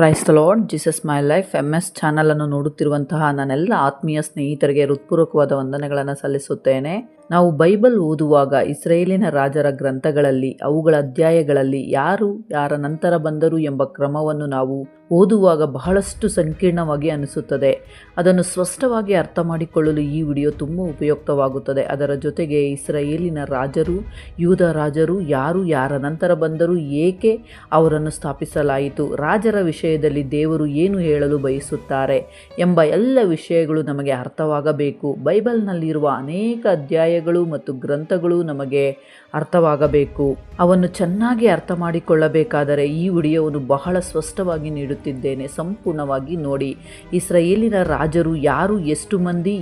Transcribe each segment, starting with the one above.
Praise the lord, Jesus my life MS ಚಾನಲನ್ನು ನೋಡುತ್ತಿರುವಂತಹ ನನ್ನೆಲ್ಲ ಆತ್ಮೀಯ ಸ್ನೇಹಿತರಿಗೆ ಹೃತ್ಪೂರ್ವಕವಾದ ವಂದನೆಗಳನ್ನು ಸಲ್ಲಿಸುತ್ತೇನೆ. ನಾವು ಬೈಬಲ್ ಓದುವಾಗ ಇಸ್ರೇಲಿನ ರಾಜರ ಗ್ರಂಥಗಳಲ್ಲಿ ಅವುಗಳ ಅಧ್ಯಾಯಗಳಲ್ಲಿ ಯಾರ ನಂತರ ಬಂದರು ಎಂಬ ಕ್ರಮವನ್ನು ನಾವು ಓದುವಾಗ ಬಹಳಷ್ಟು ಸಂಕೀರ್ಣವಾಗಿ ಅನಿಸುತ್ತದೆ. ಅದನ್ನು ಸ್ಪಷ್ಟವಾಗಿ ಅರ್ಥ ಮಾಡಿಕೊಳ್ಳಲು ಈ ವಿಡಿಯೋ ತುಂಬ ಉಪಯುಕ್ತವಾಗುತ್ತದೆ. ಅದರ ಜೊತೆಗೆ ಇಸ್ರಾಯೇಲಿನ ರಾಜರು, ಯೂದ ರಾಜರು ಯಾರ ನಂತರ ಬಂದರು, ಏಕೆ ಅವರನ್ನು ಸ್ಥಾಪಿಸಲಾಯಿತು, ರಾಜರ ವಿಷಯದಲ್ಲಿ ದೇವರು ಏನು ಹೇಳಲು ಬಯಸುತ್ತಾರೆ ಎಂಬ ಎಲ್ಲ ವಿಷಯಗಳು ನಮಗೆ ಅರ್ಥವಾಗಬೇಕು. ಬೈಬಲ್ನಲ್ಲಿರುವ ಅನೇಕ ಅಧ್ಯಾಯಗಳು ಮತ್ತು ಗ್ರಂಥಗಳು ನಮಗೆ ಅರ್ಥವಾಗಬೇಕು. ಅವನ್ನು ಚೆನ್ನಾಗಿ ಅರ್ಥ ಮಾಡಿಕೊಳ್ಳಬೇಕಾದರೆ ಈ ವಿಡಿಯೋವನ್ನು ಬಹಳ ಸ್ಪಷ್ಟವಾಗಿ ನೀಡುತ್ತಿದ್ದೇನೆ. ಸಂಪೂರ್ಣವಾಗಿ ನೋಡಿ. ಇಸ್ರಾಯೇಲಿನ ರಾಜರು ಯಾರು, ಎಷ್ಟು ಮಂದಿ,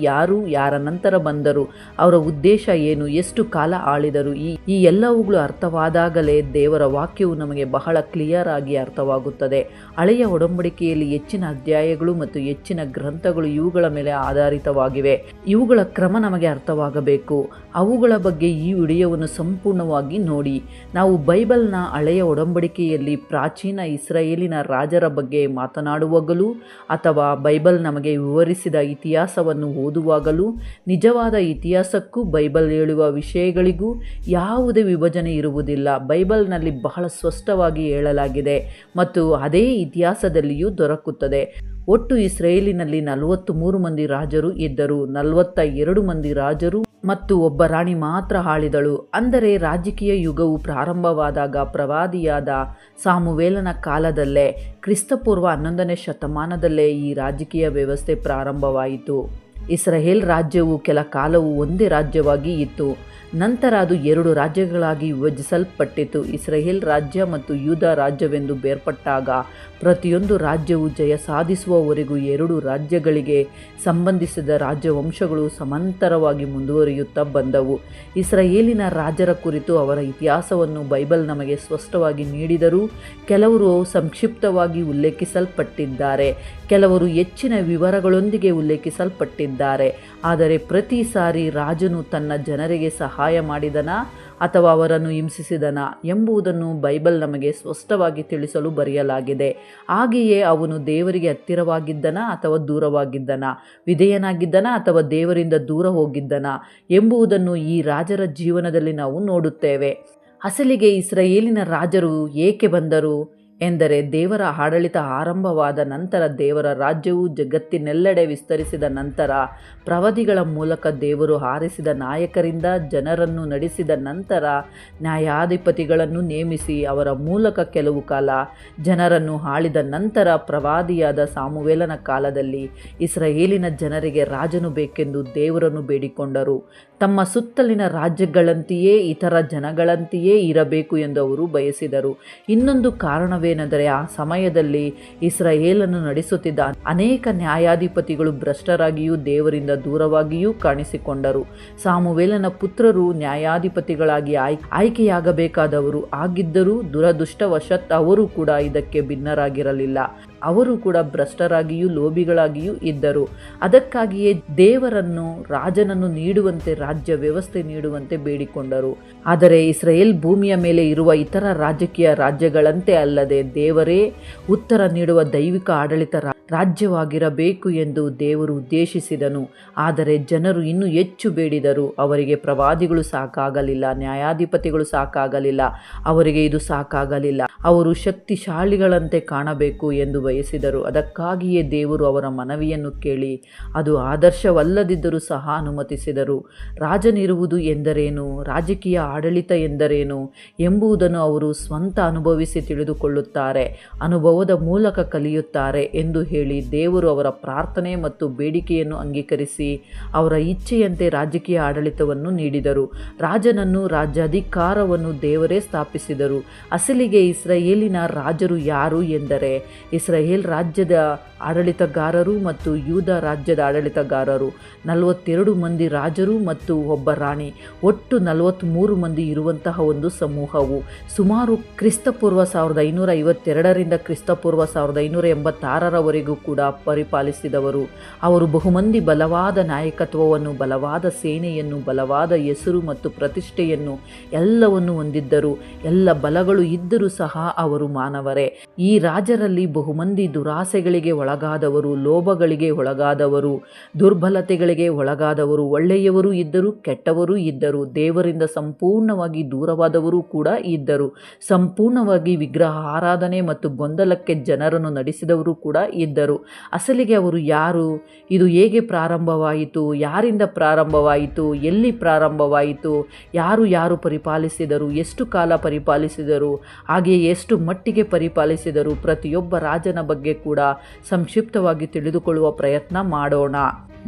ಯಾರ ನಂತರ ಬಂದರು, ಅವರ ಉದ್ದೇಶ ಏನು, ಎಷ್ಟು ಕಾಲ ಆಳಿದರು, ಈ ಎಲ್ಲವುಗಳು ಅರ್ಥವಾದಾಗಲೇ ದೇವರ ವಾಕ್ಯವು ನಮಗೆ ಬಹಳ ಕ್ಲಿಯರ್ ಆಗಿ ಅರ್ಥವಾಗುತ್ತದೆ. ಹಳೆಯ ಒಡಂಬಡಿಕೆಯಲ್ಲಿ ಹೆಚ್ಚಿನ ಅಧ್ಯಾಯಗಳು ಮತ್ತು ಹೆಚ್ಚಿನ ಗ್ರಂಥಗಳು ಇವುಗಳ ಮೇಲೆ ಆಧಾರಿತವಾಗಿವೆ. ಇವುಗಳ ಕ್ರಮ ನಮಗೆ ಅರ್ಥವಾಗಬೇಕು. ಅವುಗಳ ಬಗ್ಗೆ ಈ ವಿಡಿಯೋವನ್ನು ಸಂಪೂರ್ಣವಾಗಿ ನೋಡಿ. ನಾವು ಬೈಬಲ್ನ ಹಳೆಯ ಒಡಂಬಡಿಕೆಯಲ್ಲಿ ಪ್ರಾಚೀನ ಇಸ್ರಾಯೇಲಿನ ರಾಜರ ಬಗ್ಗೆ ಮಾತನಾಡುವಾಗಲೂ ಅಥವಾ ಬೈಬಲ್ ನಮಗೆ ವಿವರಿಸಿದ ಇತಿಹಾಸವನ್ನು ಓದುವಾಗಲೂ ನಿಜವಾದ ಇತಿಹಾಸಕ್ಕೂ ಬೈಬಲ್ ಹೇಳುವ ವಿಷಯಗಳಿಗೂ ಯಾವುದೇ ವಿಭಜನೆ ಇರುವುದಿಲ್ಲ. ಬೈಬಲ್ನಲ್ಲಿ ಬಹಳ ಸ್ಪಷ್ಟವಾಗಿ ಹೇಳಲಾಗಿದೆ ಮತ್ತು ಅದೇ ಇತಿಹಾಸದಲ್ಲಿಯೂ ದೊರಕುತ್ತದೆ. ಒಟ್ಟು ಇಸ್ರಾಯೇಲಿನಲ್ಲಿ 43 ಮಂದಿ ರಾಜರು ಇದ್ದರು. 42 ಮಂದಿ ರಾಜರು ಮತ್ತು ಒಬ್ಬ ರಾಣಿ ಮಾತ್ರ ಆಳಿದಳು. ಅಂದರೆ ರಾಜಕೀಯ ಯುಗವು ಪ್ರಾರಂಭವಾದಾಗ ಪ್ರವಾದಿಯಾದ ಸಾಮುವೇಲನ ಕಾಲದಲ್ಲೇ, ಕ್ರಿಸ್ತಪೂರ್ವ 11ನೇ ಶತಮಾನದಲ್ಲೇ ಈ ರಾಜಕೀಯ ವ್ಯವಸ್ಥೆ ಪ್ರಾರಂಭವಾಯಿತು. ಇಸ್ರಾಯೇಲ್ ರಾಜ್ಯವು ಕೆಲ ಕಾಲವು ಒಂದೇ ರಾಜ್ಯವಾಗಿ ಇತ್ತು. ನಂತರ ಅದು 2 ರಾಜ್ಯಗಳಾಗಿ ವಿಭಜಿಸಲ್ಪಟ್ಟಿತು. ಇಸ್ರಾಯೇಲ್ ರಾಜ್ಯ ಮತ್ತು ಯೂದ ರಾಜ್ಯವೆಂದು ಬೇರ್ಪಟ್ಟಾಗ ಪ್ರತಿಯೊಂದು ರಾಜ್ಯವು ಜಯ ಸಾಧಿಸುವವರೆಗೂ 2 ರಾಜ್ಯಗಳಿಗೆ ಸಂಬಂಧಿಸಿದ ರಾಜ್ಯವಂಶಗಳು ಸಮಾಂತರವಾಗಿ ಮುಂದುವರಿಯುತ್ತಾ ಬಂದವು. ಇಸ್ರಾಯೇಲಿನ ರಾಜರ ಕುರಿತು ಅವರ ಇತಿಹಾಸವನ್ನು ಬೈಬಲ್ ನಮಗೆ ಸ್ಪಷ್ಟವಾಗಿ ನೀಡಿದರೂ ಕೆಲವರು ಸಂಕ್ಷಿಪ್ತವಾಗಿ ಉಲ್ಲೇಖಿಸಲ್ಪಟ್ಟಿದ್ದಾರೆ, ಕೆಲವರು ಹೆಚ್ಚಿನ ವಿವರಗಳೊಂದಿಗೆ ಉಲ್ಲೇಖಿಸಲ್ಪಟ್ಟಿದ್ದಾರೆ. ಆದರೆ ಪ್ರತಿ ಸಾರಿ ರಾಜನು ತನ್ನ ಜನರಿಗೆ ಸಹಾಯ ಮಾಡಿದನಾ ಅಥವಾ ಅವರನ್ನು ಹಿಂಸಿಸಿದನಾ ಎಂಬುದನ್ನು ಬೈಬಲ್ ನಮಗೆ ಸ್ಪಷ್ಟವಾಗಿ ತಿಳಿಸಲು ಬರೆಯಲಾಗಿದೆ. ಹಾಗೆಯೇ ಅವನು ದೇವರಿಗೆ ಹತ್ತಿರವಾಗಿದ್ದನಾ ಅಥವಾ ದೂರವಾಗಿದ್ದನಾ, ವಿಧೇಯನಾಗಿದ್ದನಾ ಅಥವಾ ದೇವರಿಂದ ದೂರ ಹೋಗಿದ್ದನಾ ಎಂಬುದನ್ನು ಈ ರಾಜರ ಜೀವನದಲ್ಲಿ ನಾವು ನೋಡುತ್ತೇವೆ. ಅಸಲಿಗೆ ಇಸ್ರಾಯೇಲಿನ ರಾಜರು ಏಕೆ ಬಂದರು ಎಂದರೆ, ದೇವರ ಆಡಳಿತ ಆರಂಭವಾದ ನಂತರ, ದೇವರ ರಾಜ್ಯವು ಜಗತ್ತಿನೆಲ್ಲೆಡೆ ವಿಸ್ತರಿಸಿದ ನಂತರ, ಪ್ರವಾದಿಗಳ ಮೂಲಕ ದೇವರು ಆರಿಸಿದ ನಾಯಕರಿಂದ ಜನರನ್ನು ನಡೆಸಿದ ನಂತರ, ನ್ಯಾಯಾಧಿಪತಿಗಳನ್ನು ನೇಮಿಸಿ ಅವರ ಮೂಲಕ ಕೆಲವು ಕಾಲ ಜನರನ್ನು ಆಳಿದ ನಂತರ, ಪ್ರವಾದಿಯಾದ ಸಾಮುವೇಲನ ಕಾಲದಲ್ಲಿ ಇಸ್ರಾಯೇಲಿನ ಜನರಿಗೆ ರಾಜನು ಬೇಕೆಂದು ದೇವರನ್ನು ಬೇಡಿಕೊಂಡರು. ತಮ್ಮ ಸುತ್ತಲಿನ ರಾಜ್ಯಗಳಂತೆಯೇ ಇತರ ಜನಗಳಂತೆಯೇ ಇರಬೇಕು ಎಂದು ಅವರು ಬಯಸಿದರು. ಇನ್ನೊಂದು ಕಾರಣವೇನೆಂದರೆ, ಆ ಸಮಯದಲ್ಲಿ ಇಸ್ರಾಯೇಲನ್ನು ನಡೆಸುತ್ತಿದ್ದ ಅನೇಕ ನ್ಯಾಯಾಧಿಪತಿಗಳು ಭ್ರಷ್ಟರಾಗಿಯೂ ದೇವರಿಂದ ದೂರವಾಗಿಯೂ ಕಾಣಿಸಿಕೊಂಡರು. ಸಾಮುವೇಲನ ಪುತ್ರರು ನ್ಯಾಯಾಧಿಪತಿಗಳಾಗಿ ಆಯ್ಕೆಯಾಗಬೇಕಾದವರು ಆಗಿದ್ದರೂ ದುರದೃಷ್ಟವಶಾತ್ ಅವರು ಕೂಡ ಇದಕ್ಕೆ ಭಿನ್ನರಾಗಿರಲಿಲ್ಲ. ಅವರು ಕೂಡ ಭ್ರಷ್ಟರಾಗಿಯೂ ಲೋಭಿಗಳಾಗಿಯೂ ಇದ್ದರು. ಅದಕ್ಕಾಗಿಯೇ ದೇವರನ್ನು ರಾಜನನ್ನು ನೀಡುವಂತೆ, ರಾಜ್ಯ ವ್ಯವಸ್ಥೆ ನೀಡುವಂತೆ ಬೇಡಿಕೊಂಡರು. ಆದರೆ ಇಸ್ರಾಯೇಲ್ ಭೂಮಿಯ ಮೇಲೆ ಇರುವ ಇತರ ರಾಜಕೀಯ ರಾಜ್ಯಗಳಂತೆ ಅಲ್ಲದೆ ದೇವರೇ ಉತ್ತರ ನೀಡುವ ದೈವಿಕ ಆಡಳಿತ ರಾಜ್ಯವಾಗಿರಬೇಕು ಎಂದು ದೇವರು ಉದ್ದೇಶಿಸಿದನು. ಆದರೆ ಜನರು ಇನ್ನೂ ಹೆಚ್ಚು ಬೇಡಿದರು. ಅವರಿಗೆ ಪ್ರವಾದಿಗಳು ಸಾಕಾಗಲಿಲ್ಲ, ನ್ಯಾಯಾಧಿಪತಿಗಳು ಸಾಕಾಗಲಿಲ್ಲ, ಅವರಿಗೆ ಇದು ಸಾಕಾಗಲಿಲ್ಲ. ಅವರು ಶಕ್ತಿಶಾಲಿಗಳಂತೆ ಕಾಣಬೇಕು ಎಂದು ಬಯಸಿದರು. ಅದಕ್ಕಾಗಿಯೇ ದೇವರು ಅವರ ಮನವಿಯನ್ನು ಕೇಳಿ ಅದು ಆದರ್ಶವಲ್ಲದಿದ್ದರೂ ಸಹ ಅನುಮತಿಸಿದರು. ರಾಜನಿರುವುದು ಎಂದರೇನು, ರಾಜಕೀಯ ಆಡಳಿತ ಎಂದರೇನು ಎಂಬುದನ್ನು ಅವರು ಸ್ವಂತ ಅನುಭವಿಸಿ ತಿಳಿದುಕೊಳ್ಳುತ್ತಾರೆ, ಅನುಭವದ ಮೂಲಕ ಕಲಿಯುತ್ತಾರೆ ಎಂದು ಹೇಳಿ ದೇವರು ಅವರ ಪ್ರಾರ್ಥನೆ ಮತ್ತು ಬೇಡಿಕೆಯನ್ನು ಅಂಗೀಕರಿಸಿ ಅವರ ಇಚ್ಛೆಯಂತೆ ರಾಜಕೀಯ ಆಡಳಿತವನ್ನು ನೀಡಿದರು. ರಾಜನನ್ನು, ರಾಜ್ಯಾಧಿಕಾರವನ್ನು ದೇವರೇ ಸ್ಥಾಪಿಸಿದರು. ಅಸಲಿಗೆ ಇಸ್ರಾಯೇಲಿನ ರಾಜರು ಯಾರು ಎಂದರೆ, ಇಸ್ರಾಯೇಲ್ ರಾಜ್ಯದ ಆಡಳಿತಗಾರರು ಮತ್ತು ಯೂದ ರಾಜ್ಯದ ಆಡಳಿತಗಾರರು, 42 ಮಂದಿ ರಾಜರು ಮತ್ತು ಒಬ್ಬ ರಾಣಿ, ಒಟ್ಟು 43 ಮಂದಿ ಇರುವಂತಹ ಒಂದು ಸಮೂಹವು ಸುಮಾರು ಕ್ರಿಸ್ತಪೂರ್ವ 1552ರಿಂದ ಕ್ರಿಸ್ತಪೂರ್ವ 1586ರವರೆಗೂ ವರ್ಷಗಳವರೆಗೂ ಕೂಡ ಪರಿಪಾಲಿಸಿದವರು. ಅವರು ಬಹುಮಂದಿ ಬಲವಾದ ನಾಯಕತ್ವವನ್ನು, ಬಲವಾದ ಸೇನೆಯನ್ನು, ಬಲವಾದ ಹೆಸರು ಮತ್ತು ಪ್ರತಿಷ್ಠೆಯನ್ನು ಎಲ್ಲವನ್ನು ಹೊಂದಿದ್ದರು. ಎಲ್ಲ ಬಲಗಳು ಇದ್ದರೂ ಸಹ ಅವರು ಮಾನವರೇ. ಈ ರಾಜರಲ್ಲಿ ಬಹುಮಂದಿ ದುರಾಸೆಗಳಿಗೆ ಒಳಗಾದವರು, ಲೋಭಗಳಿಗೆ ಒಳಗಾದವರು, ದುರ್ಬಲತೆಗಳಿಗೆ ಒಳಗಾದವರು, ಒಳ್ಳೆಯವರೂ ಇದ್ದರು, ಕೆಟ್ಟವರೂ ಇದ್ದರು, ದೇವರಿಂದ ಸಂಪೂರ್ಣವಾಗಿ ದೂರವಾದವರು ಕೂಡ ಇದ್ದರು, ಸಂಪೂರ್ಣವಾಗಿ ವಿಗ್ರಹ ಆರಾಧನೆ ಮತ್ತು ಗೊಂದಲಕ್ಕೆ ಜನರನ್ನು ನಡೆಸಿದವರು ಕೂಡ ಇದ್ದರು. ಅಸಲಿಗೆ ಅವರು ಯಾರು? ಇದು ಹೇಗೆ ಪ್ರಾರಂಭವಾಯಿತು? ಯಾರಿಂದ ಪ್ರಾರಂಭವಾಯಿತು? ಎಲ್ಲಿ ಪ್ರಾರಂಭವಾಯಿತು? ಯಾರು ಪರಿಪಾಲಿಸಿದರು? ಎಷ್ಟು ಕಾಲ ಪರಿಪಾಲಿಸಿದರು? ಹಾಗೆಯೇ ಎಷ್ಟು ಮಟ್ಟಿಗೆ ಪರಿಪಾಲಿಸಿದರು? ಪ್ರತಿಯೊಬ್ಬ ರಾಜನ ಬಗ್ಗೆ ಕೂಡ ಸಂಕ್ಷಿಪ್ತವಾಗಿ ತಿಳಿದುಕೊಳ್ಳುವ ಪ್ರಯತ್ನ ಮಾಡೋಣ.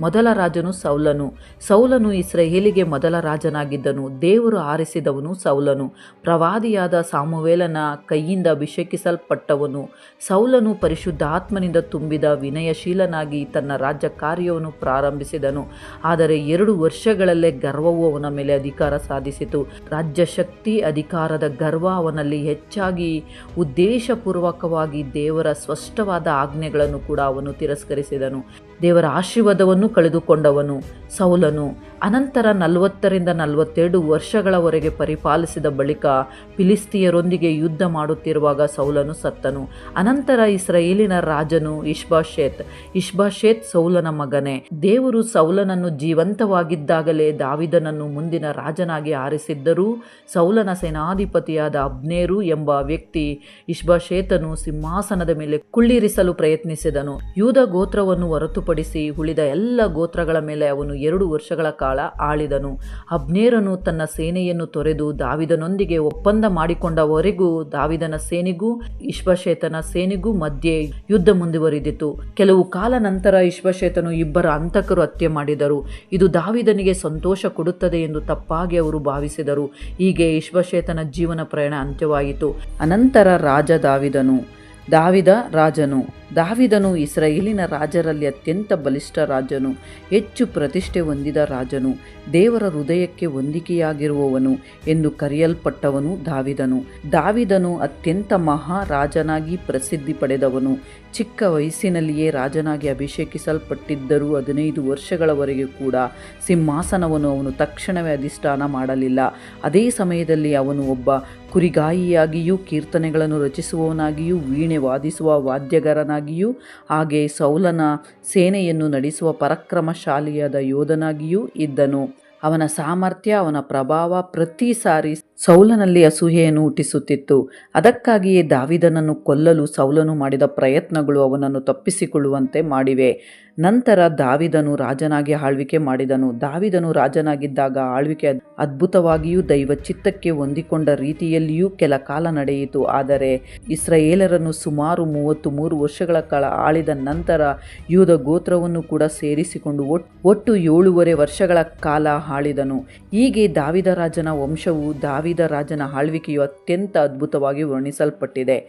ಮೊದಲ ರಾಜನು ಸೌಲನು. ಸೌಲನು ಇಸ್ರಾಯೇಲಿಗೆ ಮೊದಲ ರಾಜನಾಗಿದ್ದನು. ದೇವರು ಆರಿಸಿದವನು ಸೌಲನು. ಪ್ರವಾದಿಯಾದ ಸಾಮುವೇಲನ ಕೈಯಿಂದ ಅಭಿಷೇಕಿಸಲ್ಪಟ್ಟವನು. ಸೌಲನು ಪರಿಶುದ್ಧಾತ್ಮನಿಂದ ತುಂಬಿದ ವಿನಯಶೀಲನಾಗಿ ತನ್ನ ರಾಜ್ಯ ಕಾರ್ಯವನ್ನು ಪ್ರಾರಂಭಿಸಿದನು. ಆದರೆ 2 ವರ್ಷಗಳಲ್ಲೇ ಗರ್ವವು ಅವನ ಮೇಲೆ ಅಧಿಕಾರ ಸಾಧಿಸಿತು. ರಾಜ್ಯ ಶಕ್ತಿ, ಅಧಿಕಾರದ ಗರ್ವ ಅವನಲ್ಲಿ ಹೆಚ್ಚಾಗಿ ಉದ್ದೇಶಪೂರ್ವಕವಾಗಿ ದೇವರ ಸ್ಪಷ್ಟವಾದ ಆಜ್ಞೆಗಳನ್ನು ಕೂಡ ಅವನು ತಿರಸ್ಕರಿಸಿದನು. ದೇವರ ಆಶೀರ್ವಾದವನ್ನು ಕಳೆದುಕೊಂಡವನು ಸೌಲನು. ಅನಂತರ 40ರಿಂದ 42 ವರ್ಷಗಳವರೆಗೆ ಪರಿಪಾಲಿಸಿದ ಬಳಿಕ ಫಿಲಿಸ್ತಿಯರೊಂದಿಗೆ ಯುದ್ಧ ಮಾಡುತ್ತಿರುವಾಗ ಸೌಲನು ಸತ್ತನು. ಅನಂತರ ಇಸ್ರಾಯೇಲಿನ ರಾಜನು ಇಷ್ಬಾಷೇತ್ ಸೌಲನ ಮಗನೇ. ದೇವರು ಸೌಲನನ್ನು ಜೀವಂತವಾಗಿದ್ದಾಗಲೇ ದಾವಿದನನ್ನು ಮುಂದಿನ ರಾಜನಾಗಿ ಆರಿಸಿದ್ದರೂ ಸೌಲನ ಸೇನಾಧಿಪತಿಯಾದ ಅಬ್ನೇರು ಎಂಬ ವ್ಯಕ್ತಿ ಇಷ್ಬಾಷೇತನು ಸಿಂಹಾಸನದ ಮೇಲೆ ಕುಳ್ಳಿರಿಸಲು ಪ್ರಯತ್ನಿಸಿದನು. ಯೂದ ಗೋತ್ರವನ್ನು ಹೊರತುಪಡಿಸಿ ಉಳಿದ ಎಲ್ಲ ಗೋತ್ರಗಳ ಮೇಲೆ ಅವನು 2 ವರ್ಷಗಳ ಕಾಲ ಆಳಿದನು. ಅಬ್ನೇರನು ತನ್ನ ಸೇನೆಯನ್ನು ತೊರೆದು ದಾವಿದನೊಂದಿಗೆ ಒಪ್ಪಂದ ಮಾಡಿಕೊಂಡವರೆಗೂ ದಾವಿದನ ಸೇನೆಗೂ ಇಷ್ಬಾಷೇತನ ಸೇನೆಗೂ ಮಧ್ಯೆ ಯುದ್ಧ ಮುಂದುವರಿದಿತು. ಕೆಲವು ಕಾಲ ನಂತರ ಇಷ್ಬಾಷೇತನು 2 ಹಂತಕರು ಹತ್ಯೆ ಮಾಡಿದರು. ಇದು ದಾವಿದನಿಗೆ ಸಂತೋಷ ಕೊಡುತ್ತದೆ ಎಂದು ತಪ್ಪಾಗಿ ಅವರು ಭಾವಿಸಿದರು. ಹೀಗೆ ಇಷ್ಬಾಷೇತನ ಜೀವನ ಪ್ರಯಾಣ ಅಂತ್ಯವಾಯಿತು. ಅನಂತರ ದಾವಿದನು ಇಸ್ರಾಯೇಲಿನ ರಾಜರಲ್ಲಿ ಅತ್ಯಂತ ಬಲಿಷ್ಠ ರಾಜನು, ಹೆಚ್ಚು ಪ್ರತಿಷ್ಠೆ ಹೊಂದಿದ ರಾಜನು, ದೇವರ ಹೃದಯಕ್ಕೆ ಹೊಂದಿಕೆಯಾಗಿರುವವನು ಎಂದು ಕರೆಯಲ್ಪಟ್ಟವನು ದಾವಿದನು ಅತ್ಯಂತ ಮಹಾರಾಜನಾಗಿ ಪ್ರಸಿದ್ಧಿ ಪಡೆದವನು. ಚಿಕ್ಕ ವಯಸ್ಸಿನಲ್ಲಿಯೇ ರಾಜನಾಗಿ ಅಭಿಷೇಕಿಸಲ್ಪಟ್ಟಿದ್ದರೂ 15 ವರ್ಷಗಳವರೆಗೆ ಕೂಡ ಸಿಂಹಾಸನವನ್ನು ಅವನು ತಕ್ಷಣವೇ ಅಧಿಷ್ಠಾನ ಮಾಡಲಿಲ್ಲ. ಅದೇ ಸಮಯದಲ್ಲಿ ಅವನು ಒಬ್ಬ ಕುರಿಗಾಯಿಯಾಗಿಯೂ, ಕೀರ್ತನೆಗಳನ್ನು ರಚಿಸುವವನಾಗಿಯೂ, ವೀಣೆ ವಾದಿಸುವ ವಾದ್ಯಗಾರನಾಗಿಯೂ, ಹಾಗೆ ಸೌಲನ ಸೇನೆಯನ್ನು ನಡೆಸುವ ಪರಾಕ್ರಮಶಾಲಿಯಾದ ಯೋಧನಾಗಿಯೂ ಇದ್ದನು. ಅವನ ಸಾಮರ್ಥ್ಯ, ಅವನ ಪ್ರಭಾವ ಪ್ರತಿ ಸಾರಿ ಸೌಲನಲ್ಲಿ ಅಸೂಯೆಯನ್ನು ಹುಟ್ಟಿಸುತ್ತಿತ್ತು. ಅದಕ್ಕಾಗಿಯೇ ದಾವಿದನನ್ನು ಕೊಲ್ಲಲು ಸೌಲನು ಮಾಡಿದ ಪ್ರಯತ್ನಗಳು ಅವನನ್ನು ತಪ್ಪಿಸಿಕೊಳ್ಳುವಂತೆ ಮಾಡಿವೆ. ನಂತರ ದಾವಿದನು ರಾಜನಾಗಿ ಆಳ್ವಿಕೆ ಮಾಡಿದನು. ದಾವಿದನು ರಾಜನಾಗಿದ್ದಾಗ ಆಳ್ವಿಕೆ ಅದ್ಭುತವಾಗಿಯೂ ದೈವ ಚಿತ್ತಕ್ಕೆ ಹೊಂದಿಕೊಂಡ ರೀತಿಯಲ್ಲಿಯೂ ಕೆಲ ಕಾಲ ನಡೆಯಿತು. ಆದರೆ ಇಸ್ರಾಯೇಲರನ್ನು ಸುಮಾರು 33 ವರ್ಷಗಳ ಕಾಲ ಆಳಿದ ನಂತರ ಯೂದ ಗೋತ್ರವನ್ನು ಕೂಡ ಸೇರಿಸಿಕೊಂಡು ಒಟ್ಟು 7.5 ವರ್ಷಗಳ ಕಾಲ ಆಳಿದನು. ಹೀಗೆ ದಾವಿದ ರಾಜನ ವಂಶವು, ದಾವಿದ ರಾಜನ ಆಳ್ವಿಕೆಯು ಅತ್ಯಂತ ಅದ್ಭುತವಾಗಿ ವರ್ಣಿಸಲ್ಪಟ್ಟಿದೆ.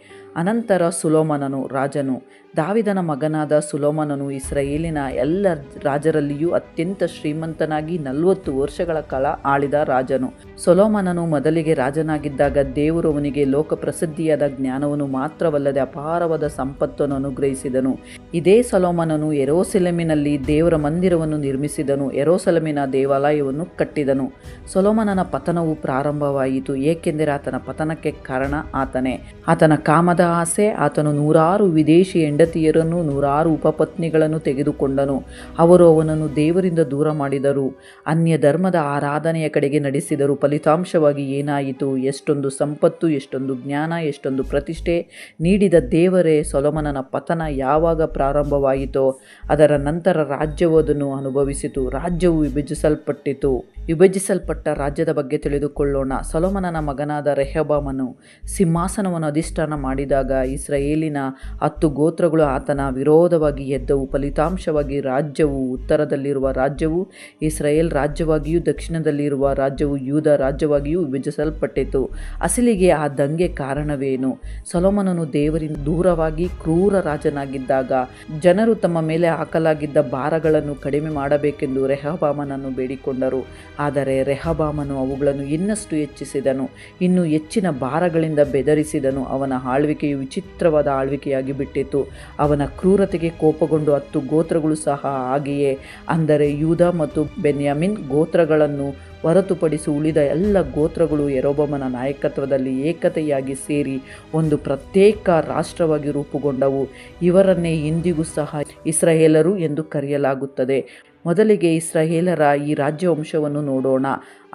ಅನಂತರ ಸೊಲೊಮೋನನು ರಾಜನು. ದಾವಿದನ ಮಗನಾದ ಸೊಲೊಮೋನನು ಇಸ್ರಾಯೇಲಿನ ಎಲ್ಲ ರಾಜರಲ್ಲಿಯೂ ಅತ್ಯಂತ ಶ್ರೀಮಂತನಾಗಿ 40 ವರ್ಷಗಳ ಕಾಲ ಆಳಿದ ರಾಜನು. ಸೊಲೊಮೋನನು ಮೊದಲಿಗೆ ರಾಜನಾಗಿದ್ದಾಗ ದೇವರು ಅವನಿಗೆ ಲೋಕ ಪ್ರಸಿದ್ಧಿಯಾದ ಜ್ಞಾನವನ್ನು ಮಾತ್ರವಲ್ಲದೆ ಅಪಾರವಾದ ಸಂಪತ್ತನ್ನು ಅನುಗ್ರಹಿಸಿದನು. ಇದೇ ಸೊಲೊಮೋನನು ಯೆರೂಸಲೇಮಿನಲ್ಲಿ ದೇವರ ಮಂದಿರವನ್ನು ನಿರ್ಮಿಸಿದನು, ಯೆರೂಸಲೇಮಿನ ದೇವಾಲಯವನ್ನು ಕಟ್ಟಿದನು. ಸೊಲೊಮೋನನ ಪತನವು ಪ್ರಾರಂಭವಾಯಿತು, ಏಕೆಂದರೆ ಆತನ ಪತನಕ್ಕೆ ಕಾರಣ ಆತನೇ. ಆತನ ಕಾಮದ ಆಸೆ. ಆತನು 100 ವಿದೇಶಿ ಹೆಂಡತಿಯರನ್ನು, 100 ಉಪಪತ್ನಿಗಳನ್ನು ತೆಗೆದುಕೊಂಡನು. ಅವರು ಅವನನ್ನು ದೇವರಿಂದ ದೂರ ಮಾಡಿದರು, ಅನ್ಯ ಧರ್ಮದ ಆರಾಧನೆಯ ಕಡೆಗೆ ನಡೆಸಿದರು. ಫಲಿತಾಂಶವಾಗಿ ಏನಾಯಿತು? ಎಷ್ಟೊಂದು ಸಂಪತ್ತು, ಎಷ್ಟೊಂದು ಜ್ಞಾನ, ಎಷ್ಟೊಂದು ಪ್ರತಿಷ್ಠೆ ನೀಡಿದ ದೇವರೇ. ಸೊಲೊಮೋನನ ಪತನ ಯಾವಾಗ ಪ್ರಾರಂಭವಾಯಿತೋ ಅದರ ನಂತರ ರಾಜ್ಯವು ಅದನ್ನು ಅನುಭವಿಸಿತು. ರಾಜ್ಯವು ವಿಭಜಿಸಲ್ಪಟ್ಟ ರಾಜ್ಯದ ಬಗ್ಗೆ ತಿಳಿದುಕೊಳ್ಳೋಣ. ಸೊಲೊಮೋನನ ಮಗನಾದ ರೆಹಬ್ಬಾಮನು ಸಿಂಹಾಸನವನ್ನು ಅಧಿಷ್ಠಾನ ಮಾಡಿದಾಗ ಇಸ್ರಾಯೇಲಿನ 10 ಗೋತ್ರಗಳು ಆತನ ವಿರೋಧವಾಗಿ ಎದ್ದವು. ಫಲಿತಾಂಶವಾಗಿ ರಾಜ್ಯವು, ಉತ್ತರದಲ್ಲಿರುವ ರಾಜ್ಯವು ಇಸ್ರಾಯೇಲ್ ರಾಜ್ಯವಾಗಿಯೂ, ದಕ್ಷಿಣದಲ್ಲಿರುವ ರಾಜ್ಯವು ಯೂದ ರಾಜ್ಯವಾಗಿಯೂ ವಿಭಜಿಸಲ್ಪಟ್ಟಿತು. ಅಸಲಿಗೆ ಆ ದಂಗೆ ಕಾರಣವೇನು? ಸೊಲೊಮೋನನು ದೇವರಿಂದ ದೂರವಾಗಿ ಕ್ರೂರ ರಾಜನಾಗಿದ್ದಾಗ ಜನರು ತಮ್ಮ ಮೇಲೆ ಹಾಕಲಾಗಿದ್ದ ಭಾರಗಳನ್ನು ಕಡಿಮೆ ಮಾಡಬೇಕೆಂದು ರೆಹಬ್ಬಾಮನನ್ನು ಬೇಡಿಕೊಂಡರು. ಆದರೆ ರೆಹಬಾಮನು ಅವುಗಳನ್ನು ಇನ್ನಷ್ಟು ಹೆಚ್ಚಿಸಿದನು, ಇನ್ನೂ ಹೆಚ್ಚಿನ ಭಾರಗಳಿಂದ ಬೆದರಿಸಿದನು. ಅವನ ಆಳ್ವಿಕೆಯು ವಿಚಿತ್ರವಾದ ಆಳ್ವಿಕೆಯಾಗಿ ಬಿಟ್ಟಿತು. ಅವನ ಕ್ರೂರತೆಗೆ ಕೋಪಗೊಂಡು 10 ಗೋತ್ರಗಳು ಸಹ ಹಾಗೆಯೇ, ಅಂದರೆ ಯೂದ ಮತ್ತು ಬೆನ್ಯಾಮಿನ್ ಗೋತ್ರಗಳನ್ನು ಹೊರತುಪಡಿಸಿ ಉಳಿದ ಎಲ್ಲ ಗೋತ್ರಗಳು ಯಾರೊಬ್ಬಾಮನ ನಾಯಕತ್ವದಲ್ಲಿ ಏಕತೆಯಾಗಿ ಸೇರಿ ಒಂದು ಪ್ರತ್ಯೇಕ ರಾಷ್ಟ್ರವಾಗಿ ರೂಪುಗೊಂಡವು. ಇವರನ್ನೇ ಇಂದಿಗೂ ಸಹ ಇಸ್ರಾಯೇಲರು ಎಂದು ಕರೆಯಲಾಗುತ್ತದೆ. ಮೊದಲಿಗೆ ಇಸ್ರಾಯೇಲರ ಈ ರಾಜ್ಯವಂಶವನ್ನು ನೋಡೋಣ,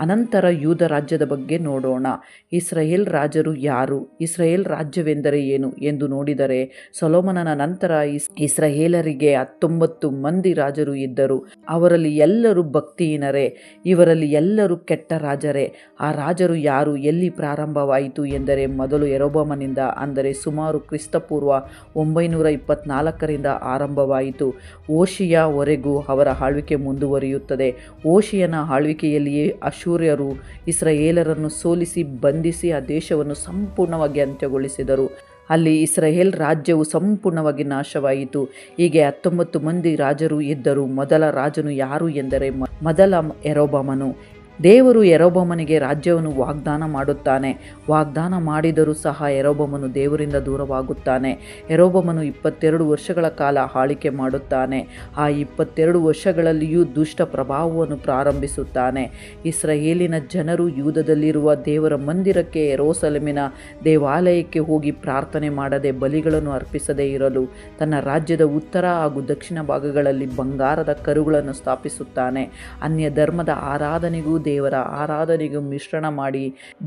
ಅನಂತರ ಯೂದ ರಾಜ್ಯದ ಬಗ್ಗೆ ನೋಡೋಣ. ಇಸ್ರಾಯೇಲ್ ರಾಜರು ಯಾರು, ಇಸ್ರಾಯೇಲ್ ರಾಜ್ಯವೆಂದರೆ ಏನು ಎಂದು ನೋಡಿದರೆ, ಸೊಲೊಮೋನನ ನಂತರ ಇಸ್ರಾಯೇಲರಿಗೆ 19 ಮಂದಿ ರಾಜರು ಇದ್ದರು. ಅವರಲ್ಲಿ ಎಲ್ಲರೂ ಭಕ್ತಿಹೀನರೇ, ಇವರಲ್ಲಿ ಎಲ್ಲರೂ ಕೆಟ್ಟ ರಾಜರೇ. ಆ ರಾಜರು ಯಾರು, ಎಲ್ಲಿ ಪ್ರಾರಂಭವಾಯಿತು ಎಂದರೆ ಮೊದಲು ಯಾರೊಬ್ಬಾಮನಿಂದ, ಅಂದರೆ ಸುಮಾರು ಕ್ರಿಸ್ತಪೂರ್ವ 924ರಿಂದ ಆರಂಭವಾಯಿತು. ಓಶಿಯವರೆಗೂ ಅವರ ಆಳ್ವಿಕೆ ಮುಂದುವರಿಯುತ್ತದೆ. ಓಶಿಯನ ಆಳ್ವಿಕೆಯಲ್ಲಿಯೇ ಅಶ್ಶೂರ್ಯರು ಇಸ್ರಾಯೇಲರನ್ನು ಸೋಲಿಸಿ ಬಂಧಿಸಿ ಆ ದೇಶವನ್ನು ಸಂಪೂರ್ಣವಾಗಿ ಅಂತ್ಯಗೊಳಿಸಿದರು. ಅಲ್ಲಿ ಇಸ್ರಾಯೇಲ್ ರಾಜ್ಯವು ಸಂಪೂರ್ಣವಾಗಿ ನಾಶವಾಯಿತು. ಹೀಗೆ 19 ಮಂದಿ ರಾಜರು ಇದ್ದರು. ಮೊದಲ ರಾಜನು ಯಾರು ಎಂದರೆ ಮೊದಲ ಯಾರೊಬ್ಬಾಮನು. ದೇವರು ಯಾರೊಬ್ಬಾಮನಿಗೆ ರಾಜ್ಯವನ್ನು ವಾಗ್ದಾನ ಮಾಡುತ್ತಾನೆ. ವಾಗ್ದಾನ ಮಾಡಿದರೂ ಸಹ ಯಾರೊಬ್ಬಾಮನು ದೇವರಿಂದ ದೂರವಾಗುತ್ತಾನೆ. ಯಾರೊಬ್ಬಾಮನು 22 ವರ್ಷಗಳ ಕಾಲ ಆಳ್ವಿಕೆ ಮಾಡುತ್ತಾನೆ. ಆ 22 ವರ್ಷಗಳಲ್ಲಿಯೂ ದುಷ್ಟ ಪ್ರಭಾವವನ್ನು ಪ್ರಾರಂಭಿಸುತ್ತಾನೆ. ಇಸ್ರಾಯೇಲಿನ ಜನರು ಯೂದದಲ್ಲಿರುವ ದೇವರ ಮಂದಿರಕ್ಕೆ, ಯೆರೂಸಲೇಮಿನ ದೇವಾಲಯಕ್ಕೆ ಹೋಗಿ ಪ್ರಾರ್ಥನೆ ಮಾಡದೆ, ಬಲಿಗಳನ್ನು ಅರ್ಪಿಸದೇ ಇರಲು ತನ್ನ ರಾಜ್ಯದ ಉತ್ತರ ಹಾಗೂ ದಕ್ಷಿಣ ಭಾಗಗಳಲ್ಲಿ ಬಂಗಾರದ ಕರುಗಳನ್ನು ಸ್ಥಾಪಿಸುತ್ತಾನೆ. ಅನ್ಯ ಧರ್ಮದ ಆರಾಧನೆಗೂ ದೇವರ ಆರಾಧನೆಗೂ ಮಿಶ್ರಣ ಮಾಡಿ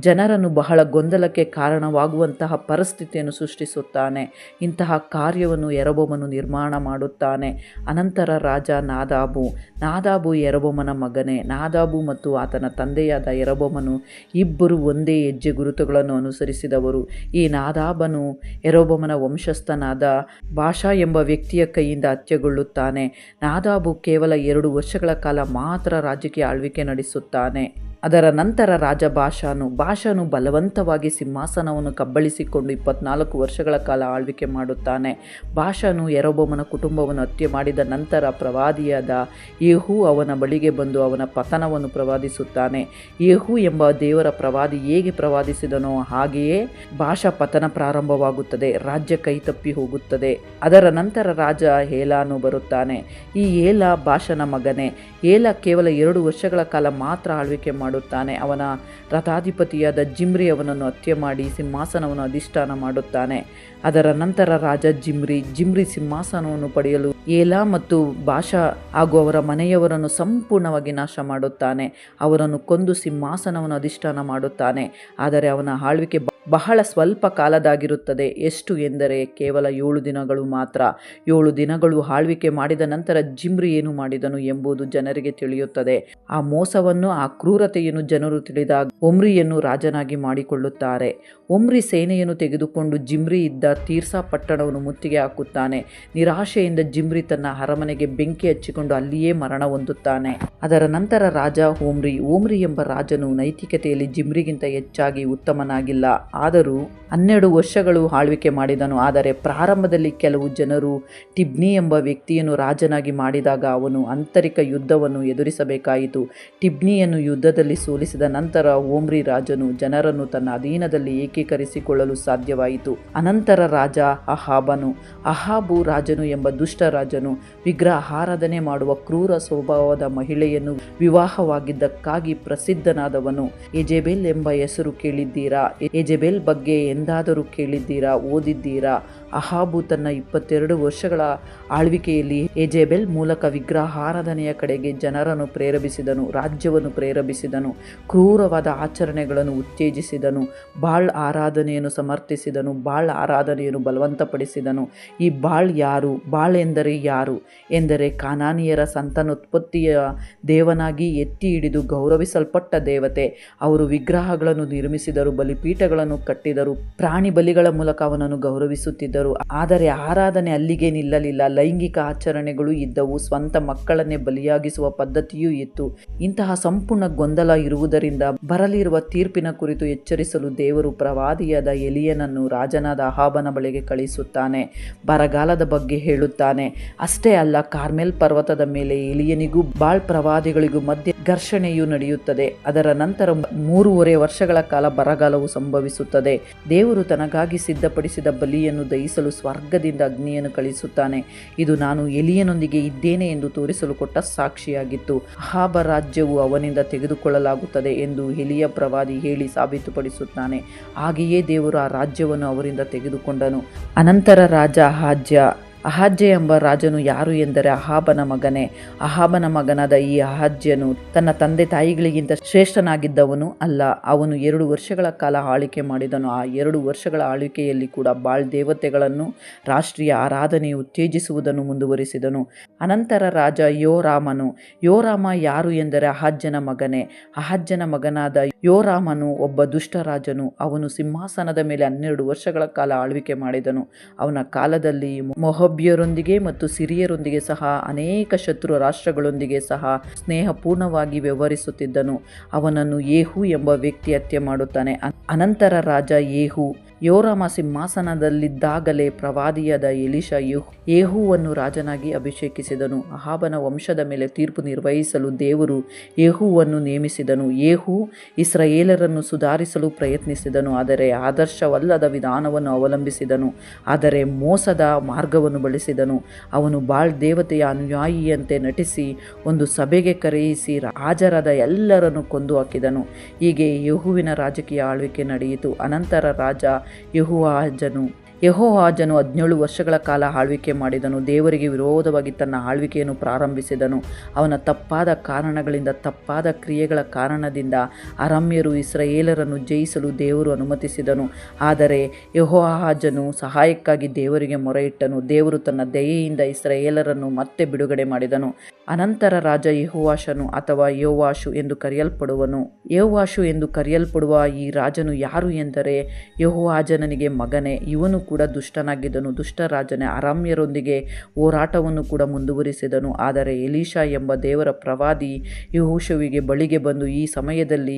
ಜನರನ್ನು ಬಹಳ ಗೊಂದಲಕ್ಕೆ ಕಾರಣವಾಗುವಂತಹ ಪರಿಸ್ಥಿತಿಯನ್ನು ಸೃಷ್ಟಿಸುತ್ತಾನೆ. ಇಂತಹ ಕಾರ್ಯವನ್ನು ಯಾರೊಬ್ಬಾಮನು ನಿರ್ಮಾಣ ಮಾಡುತ್ತಾನೆ. ಅನಂತರ ರಾಜ ನಾದಾಬು ಯಾರೊಬ್ಬಾಮನ ಮಗನೇ. ನಾದಾಬು ಮತ್ತು ಆತನ ತಂದೆಯಾದ ಯಾರೊಬ್ಬಾಮನು ಇಬ್ಬರು ಒಂದೇ ಹೆಜ್ಜೆ ಗುರುತುಗಳನ್ನು ಅನುಸರಿಸಿದವರು. ಈ ನಾದಾಬನು ಯಾರೊಬ್ಬಾಮನ ವಂಶಸ್ಥನಾದ ಬಾಷಾ ಎಂಬ ವ್ಯಕ್ತಿಯ ಕೈಯಿಂದ ಹತ್ಯೆಗೊಳ್ಳುತ್ತಾನೆ. ನಾದಾಬು ಕೇವಲ 2 ವರ್ಷಗಳ ಕಾಲ ಮಾತ್ರ ರಾಜಕೀಯ ಆಳ್ವಿಕೆ ನಡೆಸುತ್ತಾನೆ. ಅದರ ನಂತರ ರಾಜ ಬಾಷಾನು ಬಲವಂತವಾಗಿ ಸಿಂಹಾಸನವನ್ನು ಕಬಳಿಸಿಕೊಂಡು 24 ವರ್ಷಗಳ ಕಾಲ ಆಳ್ವಿಕೆ ಮಾಡುತ್ತಾನೆ. ಬಾಷಾನು ಯಾರೊಬ್ಬಾಮನ ಕುಟುಂಬವನ್ನು ಹತ್ಯೆ ಮಾಡಿದ ನಂತರ ಪ್ರವಾದಿಯಾದ ಯೇಹೂ ಅವನ ಬಳಿಗೆ ಬಂದು ಅವನ ಪತನವನ್ನು ಪ್ರವಾದಿಸುತ್ತಾನೆ. ಯೇಹೂ ಎಂಬ ದೇವರ ಪ್ರವಾದಿ ಹೇಗೆ ಪ್ರವಾದಿಸಿದನೋ ಹಾಗೆಯೇ ಬಾಷಾ ಪತನ ಪ್ರಾರಂಭವಾಗುತ್ತದೆ. ರಾಜ್ಯ ಕೈತಪ್ಪಿ ಹೋಗುತ್ತದೆ. ಅದರ ನಂತರ ರಾಜ ಏಲಾನು ಬರುತ್ತಾನೆ. ಈ ಏಲ ಬಾಷನ ಮಗನೇ. ಏಲ ಕೇವಲ 2 ವರ್ಷಗಳ ಕಾಲ ಮಾತ್ರ ಆಳ್ವಿಕೆ ಮಾಡುತ್ತಾನೆ. ಅವನ ರಥಾಧಿಪತಿಯಾದ ಜಿಮ್ರಿ ಅವನನ್ನು ಹತ್ಯೆ ಮಾಡಿ ಸಿಂಹಾಸನವನ್ನು ಅಧಿಷ್ಠಾನ ಮಾಡುತ್ತಾನೆ. ಅದರ ನಂತರ ರಾಜ ಜಿಮ್ರಿ ಸಿಂಹಾಸನವನ್ನು ಪಡೆಯಲು ಏಲ ಮತ್ತು ಬಾಷಾ ಹಾಗೂ ಅವರ ಮನೆಯವರನ್ನು ಸಂಪೂರ್ಣವಾಗಿ ನಾಶ ಮಾಡುತ್ತಾನೆ. ಅವರನ್ನು ಕೊಂದು ಸಿಂಹಾಸನವನ್ನು ಅಧಿಷ್ಠಾನ ಮಾಡುತ್ತಾನೆ. ಆದರೆ ಅವನ ಆಳ್ವಿಕೆ ಬಹಳ ಸ್ವಲ್ಪ ಕಾಲದಾಗಿರುತ್ತದೆ. ಎಷ್ಟು ಎಂದರೆ ಕೇವಲ 7 ದಿನಗಳು ಮಾತ್ರ. 7 ದಿನಗಳು ಆಳ್ವಿಕೆ ಮಾಡಿದ ನಂತರ ಜಿಮ್ರಿ ಏನು ಮಾಡಿದನು ಎಂಬುದು ಜನರಿಗೆ ತಿಳಿಯುತ್ತದೆ. ಆ ಮೋಸವನ್ನು, ಆ ಕ್ರೂರತೆಯನ್ನು ಜನರು ತಿಳಿದಾಗ ಒಮ್ರಿಯನ್ನು ರಾಜನಾಗಿ ಮಾಡಿಕೊಳ್ಳುತ್ತಾರೆ. ಒಮ್ರಿ ಸೇನೆಯನ್ನು ತೆಗೆದುಕೊಂಡು ಜಿಮ್ರಿ ಇದ್ದ ತೀರ್ಸಾ ಪಟ್ಟಣವನ್ನು ಮುತ್ತಿಗೆ ಹಾಕುತ್ತಾನೆ. ನಿರಾಶೆಯಿಂದ ಜಿಮ್ರಿ ತನ್ನ ಅರಮನೆಗೆ ಬೆಂಕಿ ಹಚ್ಚಿಕೊಂಡು ಅಲ್ಲಿಯೇ ಮರಣ ಹೊಂದುತ್ತಾನೆ. ಅದರ ನಂತರ ರಾಜ ಓಮ್ರಿ ಎಂಬ ರಾಜನು ನೈತಿಕತೆಯಲ್ಲಿ ಜಿಮ್ರಿಗಿಂತ ಹೆಚ್ಚಾಗಿ ಉತ್ತಮನಾಗಿಲ್ಲ. ಆದರೂ 12 ವರ್ಷಗಳು ಆಳ್ವಿಕೆ ಮಾಡಿದನು. ಆದರೆ ಪ್ರಾರಂಭದಲ್ಲಿ ಕೆಲವು ಜನರು ಟಿಬ್ನಿ ಎಂಬ ವ್ಯಕ್ತಿಯನ್ನು ರಾಜನಾಗಿ ಮಾಡಿದಾಗ ಅವನು ಆಂತರಿಕ ಯುದ್ಧವನ್ನು ಎದುರಿಸಬೇಕಾಯಿತು. ಟಿಬ್ನಿಯನ್ನು ಯುದ್ಧದಲ್ಲಿ ಸೋಲಿಸಿದ ನಂತರ ಓಮ್ರಿ ರಾಜನು ಜನರನ್ನು ತನ್ನ ಅಧೀನದಲ್ಲಿ ಏಕೀಕರಿಸಿಕೊಳ್ಳಲು ಸಾಧ್ಯವಾಯಿತು. ಅನಂತರ ರಾಜ ಅಹಾಬು ರಾಜನು ಎಂಬ ದುಷ್ಟ ರಾಜನು ವಿಗ್ರಹ ಆರಾಧನೆ ಮಾಡುವ ಕ್ರೂರ ಸ್ವಭಾವದ ಮಹಿಳೆಯನ್ನು ವಿವಾಹವಾಗಿದ್ದಕ್ಕಾಗಿ ಪ್ರಸಿದ್ಧನಾದವನು. ಯೆಜೆಬೆಲ್ ಎಂಬ ಹೆಸರು ಕೇಳಿದ್ದೀರಾ? ಯೆಜೆಬೆಲ್ ಬಗ್ಗೆ ಎಂದಾದರೂ ಕೇಳಿದ್ದೀರಾ, ಓದಿದ್ದೀರಾ? ಅಹಾಬು ತನ್ನ 22 ವರ್ಷಗಳ ಆಳ್ವಿಕೆಯಲ್ಲಿ ಯೆಜೆಬೆಲ್ ಮೂಲಕ ವಿಗ್ರಹ ಆರಾಧನೆಯ ಕಡೆಗೆ ಜನರನ್ನು ಪ್ರೇರೇಪಿಸಿದನು, ರಾಜ್ಯವನ್ನು ಪ್ರೇರೇಪಿಸಿದನು, ಕ್ರೂರವಾದ ಆಚರಣೆಗಳನ್ನು ಉತ್ತೇಜಿಸಿದನು, ಬಾಳ್ ಆರಾಧನೆಯನ್ನು ಸಮರ್ಥಿಸಿದನು, ಬಾಳ್ ಆರಾಧನೆಯನ್ನು ಬಲವಂತಪಡಿಸಿದನು. ಈ ಬಾಳ್ ಯಾರು? ಬಾಳ್ ಎಂದರೆ ಯಾರು ಎಂದರೆ ಕಾನಾನಿಯರ ಸಂತಾನೋತ್ಪತ್ತಿಯ ದೇವನಾಗಿ ಎತ್ತಿ ಹಿಡಿದು ಗೌರವಿಸಲ್ಪಟ್ಟ ದೇವತೆ. ಅವರು ವಿಗ್ರಹಗಳನ್ನು ನಿರ್ಮಿಸಿದರು, ಬಲಿಪೀಠಗಳನ್ನು ಕಟ್ಟಿದರು, ಪ್ರಾಣಿ ಬಲಿಗಳ ಮೂಲಕ ಅವನನ್ನು ಗೌರವಿಸುತ್ತಿದ್ದರು. ಮಾಡಿದರು. ಆದರೆ ಆರಾಧನೆ ಅಲ್ಲಿಗೆ ನಿಲ್ಲಲಿಲ್ಲ. ಲೈಂಗಿಕ ಆಚರಣೆಗಳು ಇದ್ದವು. ಸ್ವಂತ ಮಕ್ಕಳನ್ನೇ ಬಲಿಯಾಗಿಸುವ ಪದ್ಧತಿಯೂ ಇತ್ತು. ಇಂತಹ ಸಂಪೂರ್ಣ ಗೊಂದಲ ಇರುವುದರಿಂದ ಬರಲಿರುವ ತೀರ್ಪಿನ ಕುರಿತು ಎಚ್ಚರಿಸಲು ದೇವರು ಪ್ರವಾದಿಯಾದ ಎಲಿಯನನ್ನು ರಾಜನಾದ ಅಹಾಬನ ಬಳಿಗೆ ಕಳಿಸುತ್ತಾನೆ. ಬರಗಾಲದ ಬಗ್ಗೆ ಹೇಳುತ್ತಾನೆ. ಅಷ್ಟೇ ಅಲ್ಲ, ಕಾರ್ಮೆಲ್ ಪರ್ವತದ ಮೇಲೆ ಎಲಿಯನಿಗೂ ಬಾಳ್ ಪ್ರವಾದಿಗಳಿಗೂ ಮಧ್ಯೆ ಘರ್ಷಣೆಯೂ ನಡೆಯುತ್ತದೆ. ಅದರ ನಂತರ 3.5 ವರ್ಷಗಳ ಕಾಲ ಬರಗಾಲವು ಸಂಭವಿಸುತ್ತದೆ. ದೇವರು ತನಗಾಗಿ ಸಿದ್ಧಪಡಿಸಿದ ಬಲಿಯನ್ನು ದಹಿಸಲು ಸ್ವರ್ಗದಿಂದ ಅಗ್ನಿಯನ್ನು ಕಳಿಸುತ್ತಾನೆ. ಇದು ನಾನು ಎಲಿಯನೊಂದಿಗೆ ಇದ್ದೇನೆ ಎಂದು ತೋರಿಸಲು ಕೊಟ್ಟ ಸಾಕ್ಷಿಯಾಗಿತ್ತು. ಅಹಾಬ ರಾಜ್ಯವು ಅವನಿಂದ ತೆಗೆದುಕೊಳ್ಳಲಾಗುತ್ತದೆ ಎಂದು ಎಲಿಯ ಪ್ರವಾದಿ ಹೇಳಿ ಸಾಬೀತುಪಡಿಸುತ್ತಾನೆ. ಹಾಗೆಯೇ ದೇವರು ಆ ರಾಜ್ಯವನ್ನು ಅವರಿಂದ ತೆಗೆದುಕೊಂಡನು. ಅನಂತರ ರಾಜ ಅಹಾಜ್ಯ ಎಂಬ ರಾಜನು ಯಾರು ಎಂದರೆ ಅಹಾಬನ ಮಗನೇ. ಅಹಾಬನ ಮಗನಾದ ಈ ಅಹಾಜ್ಯನು ತನ್ನ ತಂದೆ ತಾಯಿಗಳಿಗಿಂತ ಶ್ರೇಷ್ಠನಾಗಿದ್ದವನು ಅಲ್ಲ. ಅವನು 2 ವರ್ಷಗಳ ಕಾಲ ಆಳ್ವಿಕೆ ಮಾಡಿದನು. ಆ 2 ವರ್ಷಗಳ ಆಳ್ವಿಕೆಯಲ್ಲಿ ಕೂಡ ಬಾಳ್ ದೇವತೆಗಳನ್ನು ರಾಷ್ಟ್ರೀಯ ಆರಾಧನೆಯು ಉತ್ತೇಜಿಸುವುದನ್ನು ಮುಂದುವರಿಸಿದನು. ಅನಂತರ ರಾಜ ಯೋರಾಮ ಯಾರು ಎಂದರೆ ಅಹಾಜ್ಯನ ಮಗನೇ. ಅಹಾಜ್ಯನ ಮಗನಾದ ಯೋರಾಮನು ಒಬ್ಬ ದುಷ್ಟರಾಜನು. ಅವನು ಸಿಂಹಾಸನದ ಮೇಲೆ 12 ವರ್ಷಗಳ ಕಾಲ ಆಳ್ವಿಕೆ ಮಾಡಿದನು. ಅವನ ಕಾಲದಲ್ಲಿ ಮೊಹಬ್ಯರೊಂದಿಗೆ ಮತ್ತು ಸಿರಿಯರೊಂದಿಗೆ ಸಹ ಅನೇಕ ಶತ್ರು ರಾಷ್ಟ್ರಗಳೊಂದಿಗೆ ಸಹ ಸ್ನೇಹಪೂರ್ಣವಾಗಿ ವ್ಯವಹರಿಸುತ್ತಿದ್ದನು. ಅವನನ್ನು ಯೇಹು ಎಂಬ ವ್ಯಕ್ತಿ ಹತ್ಯೆ ಮಾಡುತ್ತಾನೆ. ಅನಂತರ ರಾಜ ಯೋರಾಮ ಸಿಂಹಾಸನದಲ್ಲಿದ್ದಾಗಲೇ ಪ್ರವಾದಿಯಾದ ಎಲೀಷ ಯೇಹುವನ್ನು ರಾಜನಾಗಿ ಅಭಿಷೇಕಿಸಿದನು. ಅಹಾಬನ ವಂಶದ ಮೇಲೆ ತೀರ್ಪು ನಿರ್ವಹಿಸಲು ದೇವರು ಯೇಹುವನ್ನು ನೇಮಿಸಿದನು. ಯೇಹು ಇಸ್ರಾಯೇಲರನ್ನು ಸುಧಾರಿಸಲು ಪ್ರಯತ್ನಿಸಿದನು, ಆದರೆ ಆದರ್ಶವಲ್ಲದ ವಿಧಾನವನ್ನು ಅವಲಂಬಿಸಿದನು. ಆದರೆ ಮೋಸದ ಮಾರ್ಗವನ್ನು ಬಳಸಿದನು. ಅವನು ಬಾಳ್ ದೇವತೆಯ ಅನುಯಾಯಿಯಂತೆ ನಟಿಸಿ ಒಂದು ಸಭೆಗೆ ಕರೆಯಿಸಿ ಹಾಜರಾದ ಎಲ್ಲರನ್ನು ಕೊಂದು ಹಾಕಿದನು. ಹೀಗೆ ಯೆಹೋವನ ರಾಜಕೀಯ ಆಳ್ವಿಕೆ ನಡೆಯಿತು. ಅನಂತರ ರಾಜ ಯೆಹೋವಾಹಾಜನು 17 ವರ್ಷಗಳ ಕಾಲ ಆಳ್ವಿಕೆ ಮಾಡಿದನು. ದೇವರಿಗೆ ವಿರೋಧವಾಗಿ ತನ್ನ ಆಳ್ವಿಕೆಯನ್ನು ಪ್ರಾರಂಭಿಸಿದನು. ಅವನ ತಪ್ಪಾದ ಕಾರಣಗಳಿಂದ, ತಪ್ಪಾದ ಕ್ರಿಯೆಗಳ ಕಾರಣದಿಂದ ಅರಾಮ್ಯರು ಇಸ್ರಾಯೇಲರನ್ನು ಜಯಿಸಲು ದೇವರು ಅನುಮತಿಸಿದನು. ಆದರೆ ಯೆಹೋವಾಹಾಜನು ಸಹಾಯಕ್ಕಾಗಿ ದೇವರಿಗೆ ಮೊರೆಯಿಟ್ಟನು. ದೇವರು ತನ್ನ ದಯೆಯಿಂದ ಇಸ್ರಾಯೇಲರನ್ನು ಮತ್ತೆ ಬಿಡುಗಡೆ ಮಾಡಿದನು. ಅನಂತರ ರಾಜ ಯೆಹೋವಾಷನು ಅಥವಾ ಯೋವಾಷು ಎಂದು ಕರೆಯಲ್ಪಡುವನು. ಯೋವಾಷು ಎಂದು ಕರೆಯಲ್ಪಡುವ ಈ ರಾಜನು ಯಾರು ಎಂದರೆ ಯೆಹೋವಾಹಾಜನಿಗೆ ಮಗನೇ. ಇವನು ಕೂಡ ದುಷ್ಟನಾಗಿದ್ದನು. ದುಷ್ಟ ರಾಜನೇ. ಅರಾಮ್ಯರೊಂದಿಗೆ ಹೋರಾಟವನ್ನು ಕೂಡ ಮುಂದುವರಿಸಿದನು. ಆದರೆ ಎಲೀಷಾ ಎಂಬ ದೇವರ ಪ್ರವಾದಿ ಯೆಹೋಶುವಿಗೆ ಬಳಿಗೆ ಬಂದು ಈ ಸಮಯದಲ್ಲಿ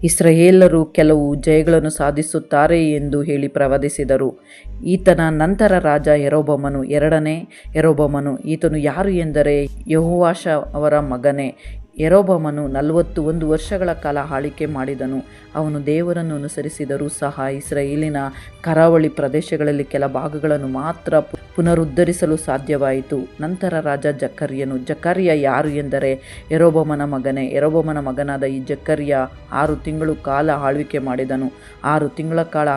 ಇಸ್ರಾಯೇಲರು ಕೆಲವು ಜಯಗಳನ್ನು ಸಾಧಿಸುತ್ತಾರೆ ಎಂದು ಹೇಳಿ ಪ್ರವಾದಿಸಿದರು. ಈತನ ನಂತರ ರಾಜ ಯರೊಬ್ಬಾಮನು, 2ನೇ ಯರೊಬ್ಬಾಮನು. ಈತನು ಯಾರು ಎಂದರೆ ಯೆಹೋವಾಷ ಅವರ ಮಗನೇ. ಯರೊಬ್ಬಾಮನು 41 ವರ್ಷಗಳ ಕಾಲ ಆಳ್ವಿಕೆ ಮಾಡಿದನು. ಅವನು ದೇವರನ್ನು ಅನುಸರಿಸಿದರೂ ಸಹ ಇಸ್ರಾಯೇಲಿನ ಕರಾವಳಿ ಪ್ರದೇಶಗಳಲ್ಲಿ ಕೆಲ ಭಾಗಗಳನ್ನು ಮಾತ್ರ ಪುನರುದ್ಧರಿಸಲು ಸಾಧ್ಯವಾಯಿತು. ನಂತರ ರಾಜ ಜಕರ್ಯ ಯಾರು ಎಂದರೆ ಯರೊಬ್ಬಾಮನ ಮಗನೇ. ಯರೊಬ್ಬಾಮನ ಮಗನಾದ ಈ ಜಕರ್ಯ 6 ತಿಂಗಳು ಕಾಲ ಆಳ್ವಿಕೆ ಮಾಡಿದನು. 6 ತಿಂಗಳ ಕಾಲ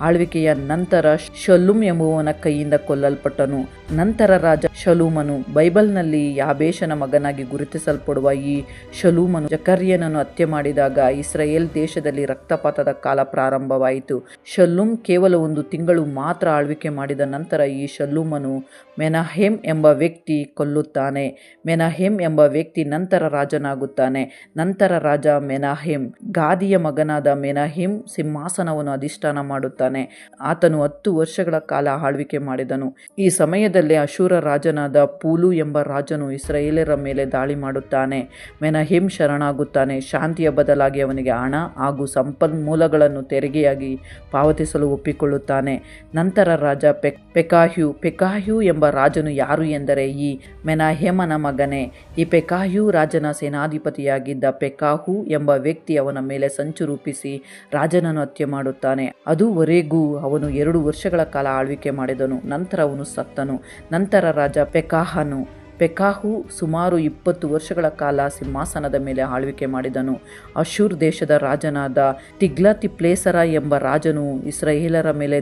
ಆಳ್ವಿಕೆಯ ನಂತರ ಶಲ್ಲೂಮ್ ಎಂಬುವನ ಕೈಯಿಂದ ಕೊಲ್ಲಲ್ಪಟ್ಟನು. ನಂತರ ರಾಜ ಶಲ್ಲೂಮನು, ಬೈಬಲ್ನಲ್ಲಿ ಯಾಬೇಷನ ಮಗನಾಗಿ ಗುರುತಿಸಲ್ಪಡುವ ಈ ಶಲ್ಲೂಮನು ಜಕರ್ಯನನ್ನು ಹತ್ಯೆ ಮಾಡಿದಾಗ ಇಸ್ರಾಯೇಲ್ ದೇಶದಲ್ಲಿ ರಕ್ತಪಾತದ ಕಾಲ ಪ್ರಾರಂಭವಾಯಿತು. ಶಲ್ಲೂಮ್ ಕೇವಲ 1 ತಿಂಗಳು ಮಾತ್ರ ಆಳ್ವಿಕೆ ಮಾಡಿದ ನಂತರ ಈ ಶಲ್ಲೂಮನು ಮೆನಹೇಮ್ ಎಂಬ ವ್ಯಕ್ತಿ ಕೊಲ್ಲುತ್ತಾನೆ. ಮೆನಹೇಮ್ ಎಂಬ ವ್ಯಕ್ತಿ ನಂತರ ರಾಜನಾಗುತ್ತಾನೆ. ನಂತರ ರಾಜ ಮೆನಹೇಮ್ ಗಾದಿಯ ಮಗನಾದ ಮೆನಹೇಮ್ ಸಿಂಹಾಸನವನ್ನು ಅಧಿಷ್ಠಾನ ಮಾಡುತ್ತಾನೆ. ಆತನು 10 ವರ್ಷಗಳ ಕಾಲ ಆಳ್ವಿಕೆ ಮಾಡಿದನು. ಈ ಸಮಯದಲ್ಲಿ ಅಶೂರ ರಾಜನಾದ ಪೂಲು ಎಂಬ ರಾಜನು ಇಸ್ರಾಯೇಲರ ಮೇಲೆ ದಾಳಿ ಮಾಡುತ್ತಾನೆ. ಮೆನಹೇಮ್ ಶರಣಾಗುತ್ತಾನೆ. ಶಾಂತಿಯ ಬದಲಾಗಿ ಅವನಿಗೆ ಹಣ ಹಾಗೂ ಸಂಪನ್ಮೂಲಗಳನ್ನು ತೆರಿಗೆಯಾಗಿ ಪಾವತಿಸಲು ಒಪ್ಪಿಕೊಳ್ಳುತ್ತಾನೆ. ನಂತರ ರಾಜ ಪೆಕಾಹ್ಯು ಎಂಬ ರಾಜನು ಯಾರು ಎಂದರೆ ಈ ಮೆನಹೇಮನ ಮಗನೇ. ಈ ಪೆಕಾಹ್ಯು ರಾಜನ ಸೇನಾಧಿಪತಿಯಾಗಿದ್ದ ಪೆಕಾಹು ಎಂಬ ವ್ಯಕ್ತಿ ಅವನ ಮೇಲೆ ಸಂಚು ರೂಪಿಸಿ ರಾಜನನ್ನು ಹತ್ಯೆ ಮಾಡುತ್ತಾನೆ. ಅದುವರೆಗೂ ಅವನು 2 ವರ್ಷಗಳ ಕಾಲ ಆಳ್ವಿಕೆ ಮಾಡಿದನು. ನಂತರ ಅವನು ಸತ್ತನು. ನಂತರ ರಾಜ ಪೆಕಾಹು ಸುಮಾರು 20 ವರ್ಷಗಳ ಕಾಲ ಸಿಂಹಾಸನದ ಮೇಲೆ ಆಳ್ವಿಕೆ ಮಾಡಿದನು. ಅಶೂರ್ ದೇಶದ ರಾಜನಾದ ತಿಗ್ಲತಿಪ್ಲೇಸರ ಎಂಬ ರಾಜನು ಇಸ್ರಾಯೇಲರ ಮೇಲೆ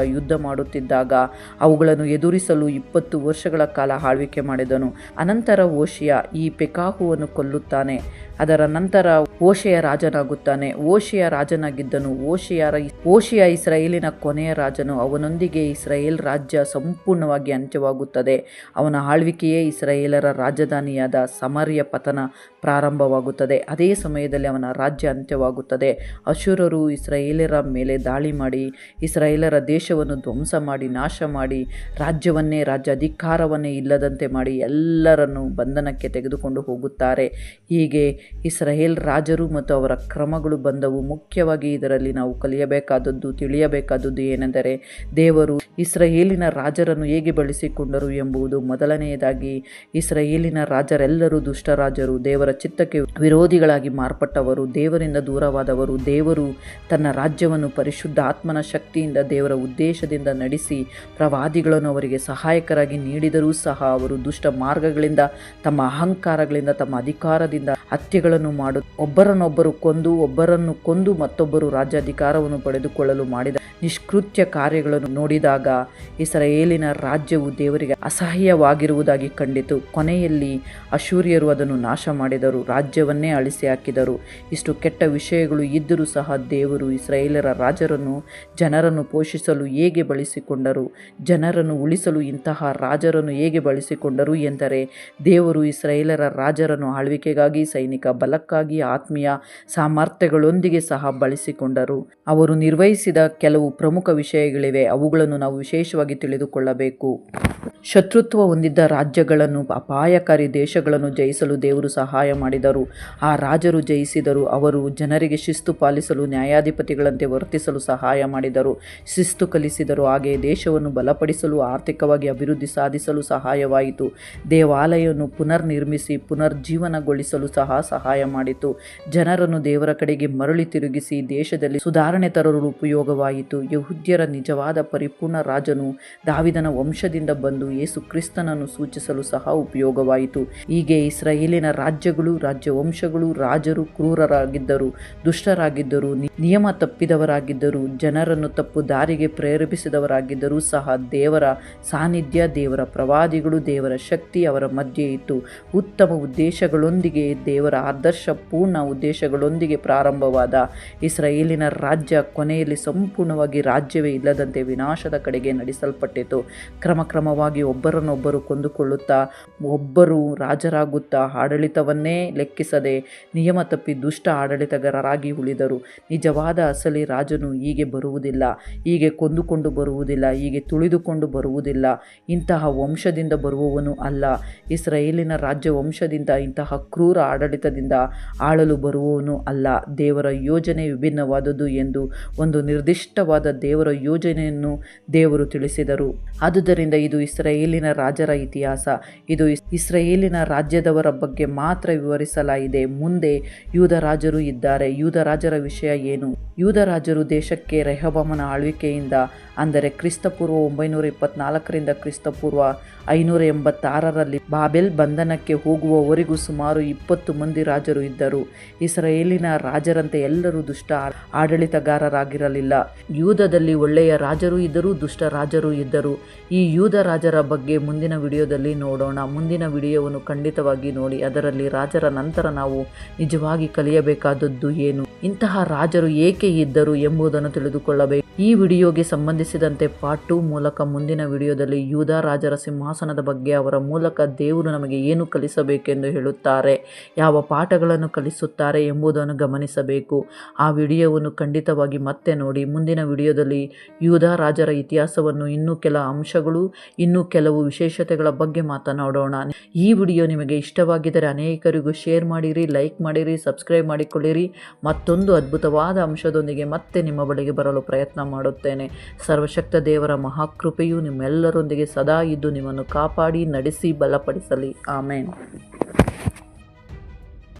ಯುದ್ಧ ಮಾಡುತ್ತಿದ್ದಾಗ ಅವುಗಳನ್ನು ಎದುರಿಸಲು 20 ವರ್ಷಗಳ ಕಾಲ ಆಳ್ವಿಕೆ ಮಾಡಿದನು. ಅನಂತರ ಓಷಿಯ ಈ ಪೆಕಾಹುವನ್ನು ಕೊಲ್ಲುತ್ತಾನೆ. ಅದರ ನಂತರ ಓಷೆಯ ರಾಜನಾಗುತ್ತಾನೆ. ಓಷೆಯ ರಾಜನಾಗಿದ್ದನು. ಓಷೆಯ ಇಸ್ರಾಯೇಲಿನ ಕೊನೆಯ ರಾಜನು. ಅವನೊಂದಿಗೆ ಇಸ್ರಾಯೇಲ್ ರಾಜ್ಯ ಸಂಪೂರ್ಣವಾಗಿ ಅಂತ್ಯವಾಗುತ್ತದೆ. ಅವನ ಆಳ್ವಿಕೆಯೇ ಇಸ್ರಾಯೇಲರ ರಾಜಧಾನಿಯಾದ ಸಮರ್ಯ ಪತನ ಪ್ರಾರಂಭವಾಗುತ್ತದೆ. ಅದೇ ಸಮಯದಲ್ಲಿ ಅವನ ರಾಜ್ಯ ಅಂತ್ಯವಾಗುತ್ತದೆ. ಅಶೂರರು ಇಸ್ರಾಯೇಲರ ಮೇಲೆ ದಾಳಿ ಮಾಡಿ ಇಸ್ರಾಯೇಲರ ದೇಶವನ್ನು ಧ್ವಂಸ ಮಾಡಿ ನಾಶ ಮಾಡಿ ರಾಜ್ಯವನ್ನೇ ಅಧಿಕಾರವನ್ನೇ ಇಲ್ಲದಂತೆ ಮಾಡಿ ಎಲ್ಲರನ್ನು ಬಂಧನಕ್ಕೆ ತೆಗೆದುಕೊಂಡು ಹೋಗುತ್ತಾರೆ. ಹೀಗೆ ಇಸ್ರಾಯೇಲ್ ರಾಜರು ಮತ್ತು ಅವರ ಕ್ರಮಗಳು ಬಂದವು. ಮುಖ್ಯವಾಗಿ ಇದರಲ್ಲಿ ನಾವು ಕಲಿಯಬೇಕಾದದ್ದು ತಿಳಿಯಬೇಕಾದದ್ದು ಏನೆಂದರೆ ದೇವರು ಇಸ್ರಾಯೇಲಿನ ರಾಜರನ್ನು ಹೇಗೆ ಬಳಸಿಕೊಂಡರು ಎಂಬುದು. ಮೊದಲನೆಯದಾಗಿ ಇಸ್ರಾಯೇಲಿನ ರಾಜರೆಲ್ಲರೂ ದುಷ್ಟರಾಜರು, ದೇವರ ಚಿತ್ತಕ್ಕೆ ವಿರೋಧಿಗಳಾಗಿ ಮಾರ್ಪಟ್ಟವರು, ದೇವರಿಂದ ದೂರವಾದವರು. ದೇವರು ತನ್ನ ರಾಜ್ಯವನ್ನು ಪರಿಶುದ್ಧ ಆತ್ಮನ ಶಕ್ತಿಯಿಂದ ದೇವರ ಉದ್ದೇಶದಿಂದ ನಡೆಸಿ ಪ್ರವಾದಿಗಳನ್ನು ಅವರಿಗೆ ಸಹಾಯಕರಾಗಿ ನೀಡಿದರೂ ಸಹ ಅವರು ದುಷ್ಟ ಮಾರ್ಗಗಳಿಂದ ತಮ್ಮ ಅಹಂಕಾರಗಳಿಂದ ತಮ್ಮ ಅಧಿಕಾರದಿಂದ ಹತ್ಯೆಗಳನ್ನು ಒಬ್ಬರನ್ನೊಬ್ಬರು ಒಬ್ಬರನ್ನು ಕೊಂದು ಮತ್ತೊಬ್ಬರು ರಾಜ್ಯಾಧಿಕಾರವನ್ನು ಪಡೆದುಕೊಳ್ಳಲು ಮಾಡಿದ ನಿಷ್ಕೃತ್ಯ ಕಾರ್ಯಗಳನ್ನು ನೋಡಿದಾಗ ಇಸ್ರಾಯೇಲಿನ ರಾಜ್ಯವು ದೇವರಿಗೆ ಅಸಹ್ಯವಾಗಿರುವುದಾಗಿ ಕಂಡಿತು. ಕೊನೆಯಲ್ಲಿ ಅಶೂರ್ಯರು ಅದನ್ನು ನಾಶ ಮಾಡಿದರು, ರಾಜ್ಯವನ್ನೇ ಅಳಿಸಿ ಹಾಕಿದರು. ಇಷ್ಟು ಕೆಟ್ಟ ವಿಷಯಗಳು ಇದ್ದರೂ ಸಹ ದೇವರು ಇಸ್ರಾಯೇಲರ ರಾಜರನ್ನು ಜನರನ್ನು ಪೋಷಿಸಲು ಹೇಗೆ ಬಳಸಿಕೊಂಡರು, ಜನರನ್ನು ಉಳಿಸಲು ಇಂತಹ ರಾಜರನ್ನು ಹೇಗೆ ಬಳಸಿಕೊಂಡರು ಎಂದರೆ ದೇವರು ಇಸ್ರಾಯೇಲರ ರಾಜರನ್ನು ಆಳ್ವಿಕೆಗಾಗಿ, ಸೈನಿಕ ಬಲಕ್ಕಾಗಿ, ಆತ್ಮೀಯ ಸಾಮರ್ಥ್ಯಗಳೊಂದಿಗೆ ಸಹ ಬಳಸಿಕೊಂಡರು. ಅವರು ನಿರ್ವಹಿಸಿದ ಕೆಲವು ಪ್ರಮುಖ ವಿಷಯಗಳಿವೆ, ಅವುಗಳನ್ನು ನಾವು ವಿಶೇಷವಾಗಿ ತಿಳಿದುಕೊಳ್ಳಬೇಕು. ಶತ್ರುತ್ವ ಹೊಂದಿದ್ದ ರಾಜ್ಯಗಳನ್ನು, ಅಪಾಯಕಾರಿ ದೇಶಗಳನ್ನು ಜಯಿಸಲು ದೇವರು ಸಹಾಯ ಮಾಡಿದರು. ಆ ರಾಜರು ಜಯಿಸಿದರು. ಅವರು ಜನರಿಗೆ ಶಿಸ್ತು ಪಾಲಿಸಲು ನ್ಯಾಯಾಧಿಪತಿಗಳಂತೆ ವರ್ತಿಸಲು ಸಹಾಯ ಮಾಡಿದರು, ಶಿಸ್ತು ಕಲಿಸಿದರು. ಹಾಗೆಯೇ ದೇಶವನ್ನು ಬಲಪಡಿಸಲು, ಆರ್ಥಿಕವಾಗಿ ಅಭಿವೃದ್ಧಿ ಸಾಧಿಸಲು ಸಹಾಯವಾಯಿತು. ದೇವಾಲಯವನ್ನು ಪುನರ್ನಿರ್ಮಿಸಿ ಪುನರ್ಜೀವನಗೊಳಿಸಲು ಸಹಾಯ ಮಾಡಿತು. ಜನರನ್ನು ದೇವರ ಕಡೆಗೆ ಮರಳಿ ತಿರುಗಿಸಿ ದೇಶದಲ್ಲಿ ಸುಧಾರಣೆ ತರಲು ಉಪಯೋಗವಾಯಿತು. ಯೆಹೂದ್ಯರ ನಿಜವಾದ ಪರಿಪೂರ್ಣ ರಾಜನು ದಾವಿದನ ವಂಶದಿಂದ ಬಂದು ಯೇಸು ಕ್ರಿಸ್ತನನ್ನು ಸೂಚಿಸಲು ಸಹ ಉಪಯೋಗವಾಯಿತು. ಹೀಗೆ ಇಸ್ರಾಯೇಲಿನ ರಾಜ್ಯಗಳು, ರಾಜ್ಯವಂಶಗಳು, ರಾಜರು ಕ್ರೂರರಾಗಿದ್ದರು, ದುಷ್ಟರಾಗಿದ್ದರು, ನಿಯಮ ತಪ್ಪಿದವರಾಗಿದ್ದರು, ಜನರನ್ನು ತಪ್ಪು ದಾರಿಗೆ ಪ್ರೇರೇಪಿಸಿದವರಾಗಿದ್ದರೂ ಸಹ ದೇವರ ಸಾನ್ನಿಧ್ಯ, ದೇವರ ಪ್ರವಾದಿಗಳು, ದೇವರ ಶಕ್ತಿ ಅವರ ಮಧ್ಯೆ ಇತ್ತು. ಉತ್ತಮ ಉದ್ದೇಶಗಳೊಂದಿಗೆ, ದೇವರ ಆದರ್ಶಪೂರ್ಣ ಉದ್ದೇಶಗಳೊಂದಿಗೆ ಪ್ರಾರಂಭವಾದ ಇಸ್ರಾಯೇಲಿನ ರಾಜ್ಯ ಕೊನೆಯಲ್ಲಿ ಸಂಪೂರ್ಣವಾಗಿ ರಾಜ್ಯವೇ ಇಲ್ಲದಂತೆ ವಿನಾಶದ ಕಡೆಗೆ ನಡೆಸಲ್ಪಟ್ಟಿತು. ಕ್ರಮವಾಗಿ ಒಬ್ಬರನ್ನೊಬ್ಬರು ಕೊಂದುಕೊಳ್ಳುತ್ತಾ, ಒಬ್ಬರು ರಾಜರಾಗುತ್ತಾ, ಆಡಳಿತವನ್ನೇ ಲೆಕ್ಕಿಸದೆ ನಿಯಮ ತಪ್ಪಿ ದುಷ್ಟ ಆಡಳಿತಗಾರರಾಗಿ ಉಳಿದರು. ನಿಜವಾದ ಅಸಲಿ ರಾಜನು ಹೀಗೆ ಬರುವುದಿಲ್ಲ, ಹೀಗೆ ಕೊಂದುಕೊಂಡು ಬರುವುದಿಲ್ಲ, ಹೀಗೆ ತುಳಿದುಕೊಂಡು ಬರುವುದಿಲ್ಲ, ಇಂತಹ ವಂಶದಿಂದ ಬರುವವನು ಅಲ್ಲ. ಇಸ್ರಾಯೇಲಿನ ರಾಜ್ಯ ವಂಶದಿಂದ, ಇಂತಹ ಕ್ರೂರ ಆಡಳಿತದಿಂದ ಆಳಲು ಬರುವವನು ಅಲ್ಲ. ದೇವರ ಯೋಜನೆ ವಿಭಿನ್ನವಾದದ್ದು ಎಂದು ಒಂದು ನಿರ್ದಿಷ್ಟವಾದ ದೇವರ ಯೋಜನೆಯನ್ನು ದೇವರು ತಿಳಿಸಿದರು. ಆದುದರಿಂದ ಇದು ಇಸ್ರಾಯೇಲಿನ ರಾಜರ ಇತಿಹಾಸ. ಇದು ಇಸ್ರಾಯೇಲಿನ ರಾಜ್ಯದವರ ಬಗ್ಗೆ ಮಾತ್ರ ವಿವರಿಸಲಾಗಿದೆ. ಮುಂದೆ ಯೂದ ರಾಜರು ಇದ್ದಾರೆ. ಯೂದ ರಾಜರ ವಿಷಯ ಏನು? ಯೂದ ರಾಜರು ದೇಶಕ್ಕೆ ರೆಹಬ್ಬಾಮನ ಆಳ್ವಿಕೆಯಿಂದ, ಅಂದರೆ ಕ್ರಿಸ್ತಪೂರ್ವ 924 ಕ್ರಿಸ್ತಪೂರ್ವ 586 ಬಾಬೆಲ್ ಬಂಧನಕ್ಕೆ ಹೋಗುವವರೆಗೂ ಸುಮಾರು 20 ಮಂದಿ ರಾಜರು ಇದ್ದರು. ಇಸ್ರಾಯೇಲಿನ ರಾಜರಂತೆ ಎಲ್ಲರೂ ದುಷ್ಟ ಆಡಳಿತಗಾರರಾಗಿರಲಿಲ್ಲ. ಯೂದದಲ್ಲಿ ಒಳ್ಳೆಯ ರಾಜರು ಇದ್ದರು, ದುಷ್ಟ ರಾಜರು ಇದ್ದರು. ಈ ಯೂದ ರಾಜರ ಬಗ್ಗೆ ಮುಂದಿನ ವಿಡಿಯೋದಲ್ಲಿ ನೋಡೋಣ. ಮುಂದಿನ ವಿಡಿಯೋವನ್ನು ಖಂಡಿತವಾಗಿ ನೋಡಿ. ಅದರಲ್ಲಿ ರಾಜರ ನಂತರ ನಾವು ನಿಜವಾಗಿ ಕಲಿಯಬೇಕಾದದ್ದು ಏನು, ಇಂತಹ ರಾಜರು ಏಕೆ ಇದ್ದರು ಎಂಬುದನ್ನು ತಿಳಿದುಕೊಳ್ಳಬೇಕು. ಈ ವಿಡಿಯೋಗೆ ಸಂಬಂಧಿಸಿದಂತೆ ಪಾರ್ಟ್ 2 ಮೂಲಕ ಮುಂದಿನ ವಿಡಿಯೋದಲ್ಲಿ ಯೂದ ರಾಜರ ಸಿಂಹಾಸನದ ಬಗ್ಗೆ, ಅವರ ಮೂಲಕ ದೇವರು ನಮಗೆ ಏನು ಕಲಿಸಬೇಕೆಂದು ಹೇಳುತ್ತಾರೆ, ಯಾವ ಪಾಠಗಳನ್ನು ಕಲಿಸುತ್ತಾರೆ ಎಂಬುದನ್ನು ಗಮನಿಸಬೇಕು. ಆ ವಿಡಿಯೋವನ್ನು ಖಂಡಿತವಾಗಿ ಮತ್ತೆ ನೋಡಿ. ಮುಂದಿನ ವಿಡಿಯೋದಲ್ಲಿ ಯೂದ ರಾಜರ ಇತಿಹಾಸವನ್ನು, ಇನ್ನೂ ಕೆಲ ಅಂಶಗಳು, ಇನ್ನೂ ಕೆಲವು ವಿಶೇಷತೆಗಳ ಬಗ್ಗೆ ಮಾತನಾಡೋಣ. ಈ ವಿಡಿಯೋ ನಿಮಗೆ ಇಷ್ಟವಾಗಿದ್ದರೆ ಅನೇಕರಿಗೂ ಶೇರ್ ಮಾಡಿರಿ, ಲೈಕ್ ಮಾಡಿರಿ, ಸಬ್ಸ್ಕ್ರೈಬ್ ಮಾಡಿಕೊಳ್ಳಿರಿ. ಮತ್ತೊಂದು ಅದ್ಭುತವಾದ ಅಂಶದೊಂದಿಗೆ ಮತ್ತೆ ನಿಮ್ಮ ಬಳಿಗೆ ಬರಲು ಪ್ರಯತ್ನ ಮಾಡುತ್ತೇನೆ. ಸರ್ವಶಕ್ತ ದೇವರ ಮಹಾಕೃಪೆಯು ನಿಮ್ಮೆಲ್ಲರೊಂದಿಗೆ ಸದಾ ಇದ್ದು ನಿಮ್ಮನ್ನು ಕಾಪಾಡಿ ನಡೆಸಿ ಬಲಪಡಿಸಲಿ. ಆಮೇನ್.